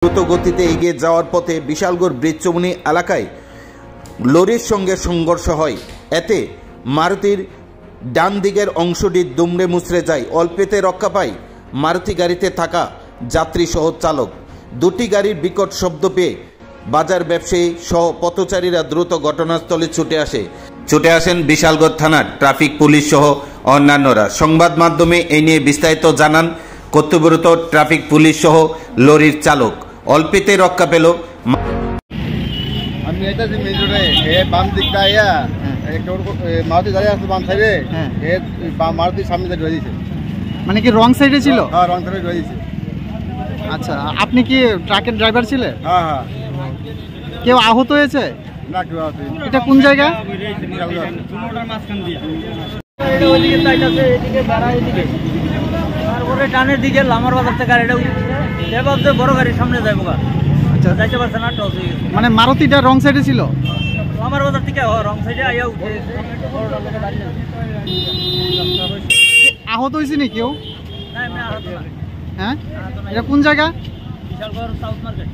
দ্রুত গতিতে এগিয়ে যাওয়ার পথে বিশালগড় ব্রিজচমনি এলাকায় লরির সঙ্গে সংঘর্ষ হয়। এতে মারুতির ডান দিকের অংশটি দুমড়ে মুচড়ে যায়। অল্পেতে রক্ষা পায় মারুতি গাড়িতে থাকা যাত্রী সহ চালক। দুটি গাড়ির বিকট শব্দ পেয়ে বাজার ব্যবসায়ী সহ পথচারীরা দ্রুত ঘটনাস্থলে ছুটে আসেন বিশালগড় থানার ট্রাফিক পুলিশ সহ অন্যান্যরা। সংবাদ মাধ্যমে এই নিয়ে বিস্তারিত জানান কর্তব্যরত ট্রাফিক পুলিশ সহ লরির চালক। অল্পেতে রক্ষা পেল। আমি এটা যে মেজরে বাম দিকটা আইয়া মারুতি দাঁড়িয়ে আসছে বাম সাইডে, মারুতির সামনে ঢুকে দিয়েছে। মানে কি রং সাইডে ছিল? হ্যাঁ, রং সাইডে ঢুকে দিয়েছে। আচ্ছা, আপনি কি ট্রাকের ড্রাইভার ছিলেন? হ্যাঁ হ্যাঁ। কেউ আহত হয়েছে? না, কেউ আহত হয়নি। এটা কোন জায়গা? তারপরে টানের দিকে লামার বাজার থেকে গাড়িটা বড় গাড়ির সামনে যাইব। আচ্ছা, যাইতে পারছে না, টস হয়ে গেছে। মানে মারুতিটা রং সাইডে ছিল? লামার বাজার থেকে রং সাইডে আইয়া উঠে আহত হয়েছে নি কেউ? না, এমনি আহত না। হ্যাঁ, এটা কোন জায়গা? Bishalgarh south market.